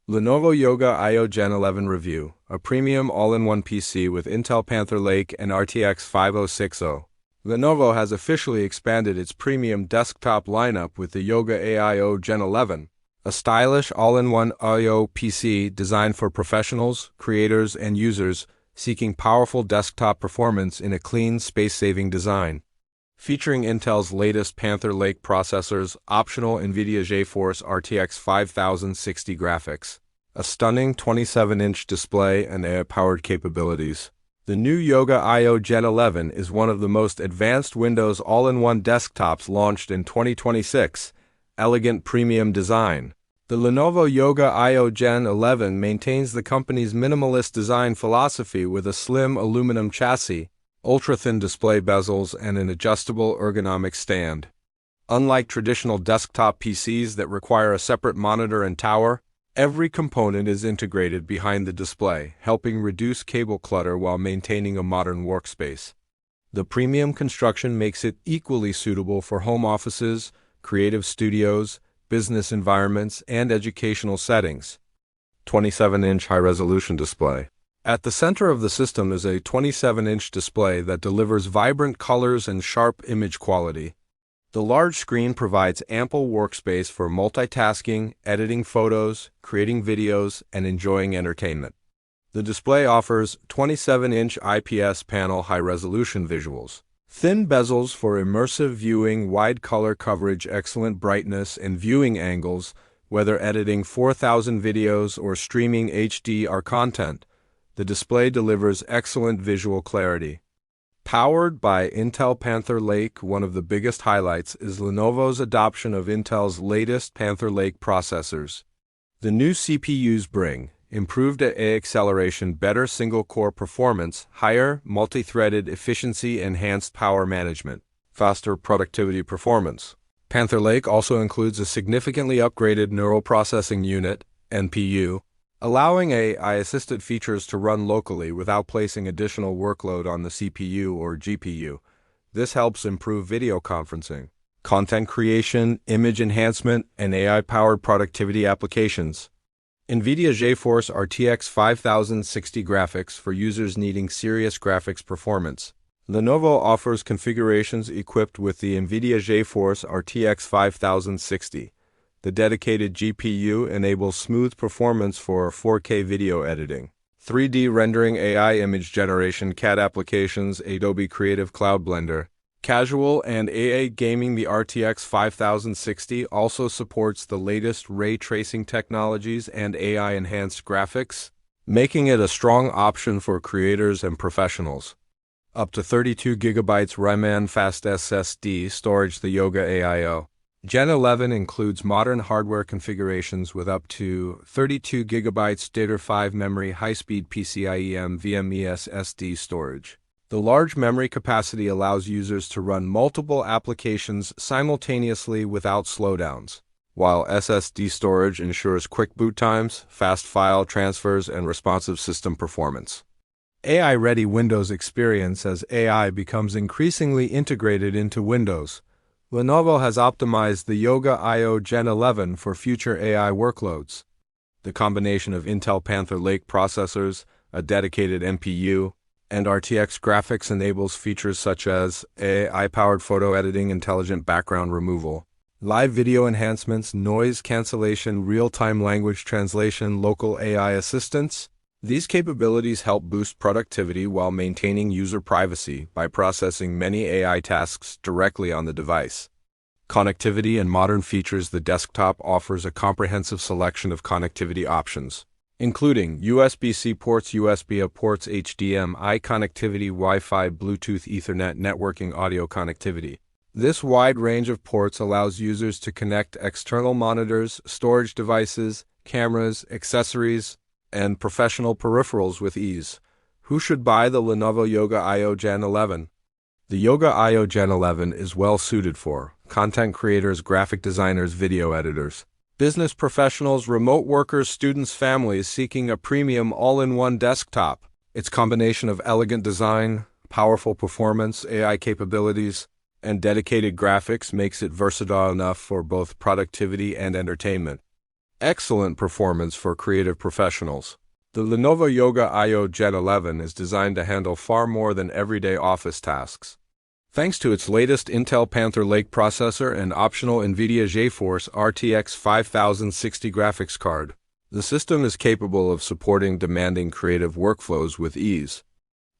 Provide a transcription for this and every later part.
Lenovo Yoga AIO Gen 11 Review, a premium all-in-one PC with Intel Panther Lake and RTX 5060. Lenovo has officially expanded its premium desktop lineup with the Yoga AIO Gen 11, a stylish all-in-one AIO PC designed for professionals, creators, and users seeking powerful desktop performance in a clean, space-saving design. Featuring Intel's latest Panther Lake processors, optional NVIDIA GeForce RTX 5060 graphics, a stunning 27-inch display, and AI-powered capabilities. The new Yoga AIO Gen 11 is one of the most advanced Windows all-in-one desktops launched in 2026. Elegant premium design. The Lenovo Yoga AIO Gen 11 maintains the company's minimalist design philosophy with a slim aluminum chassis, ultra-thin display bezels, and an adjustable ergonomic stand. Unlike traditional desktop PCs that require a separate monitor and tower, every component is integrated behind the display, helping reduce cable clutter while maintaining a modern workspace. The premium construction makes it equally suitable for home offices, creative studios, business environments, and educational settings. 27-inch high-resolution display. At the center of the system is a 27-inch display that delivers vibrant colors and sharp image quality. The large screen provides ample workspace for multitasking, editing photos, creating videos, and enjoying entertainment. The display offers 27-inch IPS panel high-resolution visuals, thin bezels for immersive viewing, wide color coverage, excellent brightness, and viewing angles, whether editing 4,000 videos or streaming HDR content. The display delivers excellent visual clarity. Powered by Intel Panther Lake, one of the biggest highlights is Lenovo's adoption of Intel's latest Panther Lake processors. The new CPUs bring improved AI acceleration, better single-core performance, higher multi-threaded efficiency, enhanced power management, faster productivity performance. Panther Lake also includes a significantly upgraded neural processing unit, NPU, allowing AI-assisted features to run locally without placing additional workload on the CPU or GPU. This helps improve video conferencing, content creation, image enhancement, and AI-powered productivity applications. NVIDIA GeForce RTX 5060 graphics for users needing serious graphics performance. Lenovo offers configurations equipped with the NVIDIA GeForce RTX 5060. The dedicated GPU enables smooth performance for 4K video editing, 3D rendering, AI image generation, CAD applications, Adobe Creative Cloud Blender, casual and AA gaming. The RTX 5060 also supports the latest ray tracing technologies and AI-enhanced graphics, making it a strong option for creators and professionals. Up to 32 GB RAM fast SSD storage. The Yoga AIO Gen 11 includes modern hardware configurations with up to 32 GB DDR5 memory, high-speed PCIe NVMe SSD storage. The large memory capacity allows users to run multiple applications simultaneously without slowdowns, while SSD storage ensures quick boot times, fast file transfers, and responsive system performance. AI-ready Windows experience. As AI becomes increasingly integrated into Windows, Lenovo has optimized the Yoga AIO Gen 11 for future AI workloads. The combination of Intel Panther Lake processors, a dedicated NPU, and RTX graphics enables features such as AI-powered photo editing, intelligent background removal, live video enhancements, noise cancellation, real-time language translation, local AI assistance. These capabilities help boost productivity while maintaining user privacy by processing many AI tasks directly on the device. Connectivity and modern features. The desktop offers a comprehensive selection of connectivity options, including USB-C ports, USB-A ports, HDMI connectivity, Wi-Fi, Bluetooth, Ethernet, networking, audio connectivity. This wide range of ports allows users to connect external monitors, storage devices, cameras, accessories, and professional peripherals with ease. Who should buy the Lenovo Yoga AIO Gen 11? The Yoga AIO Gen 11 is well suited for content creators, graphic designers, video editors, business professionals, remote workers, students, families seeking a premium all-in-one desktop. Its combination of elegant design, powerful performance, AI capabilities, and dedicated graphics makes it versatile enough for both productivity and entertainment. Excellent performance for creative professionals. The Lenovo Yoga AIO Gen 11 is designed to handle far more than everyday office tasks. Thanks to its latest Intel Panther Lake processor and optional NVIDIA GeForce RTX 5060 graphics card, the system is capable of supporting demanding creative workflows with ease.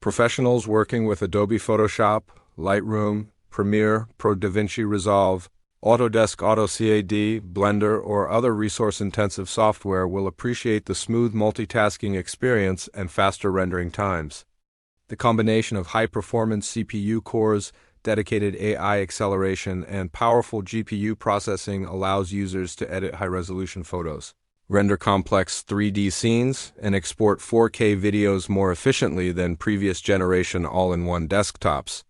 Professionals working with Adobe Photoshop, Lightroom, Premiere, Pro DaVinci Resolve, Autodesk AutoCAD, Blender, or other resource-intensive software will appreciate the smooth multitasking experience and faster rendering times. The combination of high-performance CPU cores, dedicated AI acceleration, and powerful GPU processing allows users to edit high-resolution photos, render complex 3D scenes, and export 4K videos more efficiently than previous generation all-in-one desktops.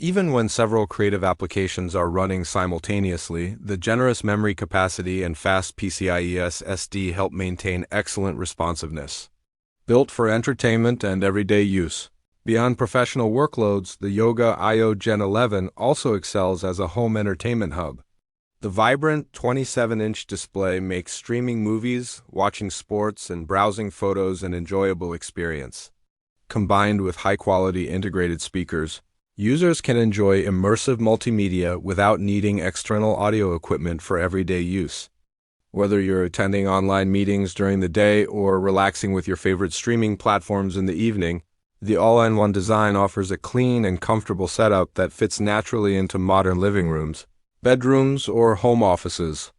Even when several creative applications are running simultaneously, the generous memory capacity and fast PCIe SSD help maintain excellent responsiveness. Built for entertainment and everyday use. Beyond professional workloads, the Yoga AIO Gen 11 also excels as a home entertainment hub. The vibrant 27-inch display makes streaming movies, watching sports, and browsing photos an enjoyable experience. Combined with high-quality integrated speakers, users can enjoy immersive multimedia without needing external audio equipment for everyday use. Whether you're attending online meetings during the day or relaxing with your favorite streaming platforms in the evening, the all-in-one design offers a clean and comfortable setup that fits naturally into modern living rooms, bedrooms, or home offices.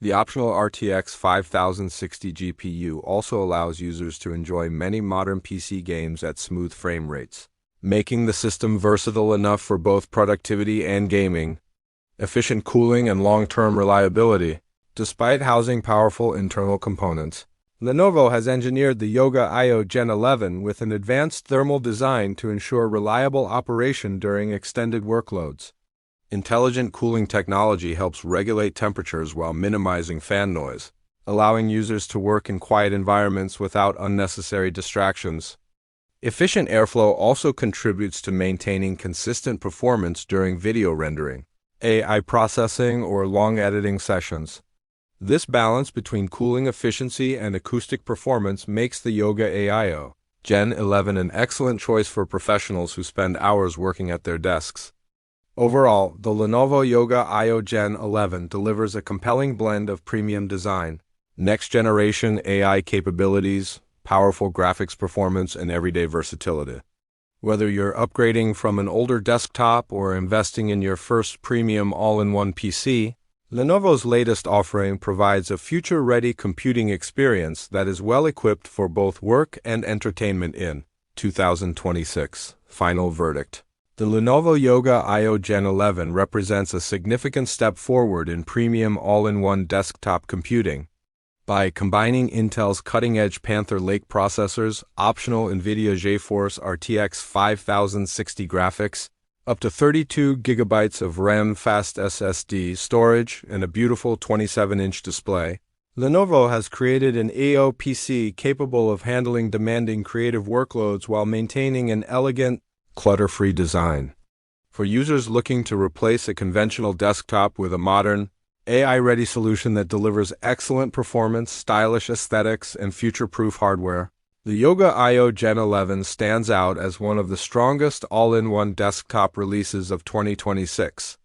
The optional RTX 5060 GPU also allows users to enjoy many modern PC games at smooth frame rates, making the system versatile enough for both productivity and gaming. Efficient cooling and long-term reliability. Despite housing powerful internal components, Lenovo has engineered the Yoga AIO Gen 11 with an advanced thermal design to ensure reliable operation during extended workloads. Intelligent cooling technology helps regulate temperatures while minimizing fan noise, allowing users to work in quiet environments without unnecessary distractions. Efficient airflow also contributes to maintaining consistent performance during video rendering, AI processing, or long editing sessions. This balance between cooling efficiency and acoustic performance makes the Yoga AIO Gen 11 an excellent choice for professionals who spend hours working at their desks. Overall, the Lenovo Yoga AIO Gen 11 delivers a compelling blend of premium design, next-generation AI capabilities, powerful graphics performance, and everyday versatility. Whether you're upgrading from an older desktop or investing in your first premium all-in-one PC, Lenovo's latest offering provides a future-ready computing experience that is well-equipped for both work and entertainment in 2026. Final verdict. The Lenovo Yoga AIO Gen 11 represents a significant step forward in premium all-in-one desktop computing. By combining Intel's cutting-edge Panther Lake processors, optional NVIDIA GeForce RTX 5060 graphics, up to 32 GB of RAM fast SSD storage, and a beautiful 27-inch display, Lenovo has created an AIO PC capable of handling demanding creative workloads while maintaining an elegant, clutter-free design. For users looking to replace a conventional desktop with a modern, AI-ready solution that delivers excellent performance, stylish aesthetics, and future-proof hardware, the Yoga AIO Gen 11 stands out as one of the strongest all-in-one desktop releases of 2026.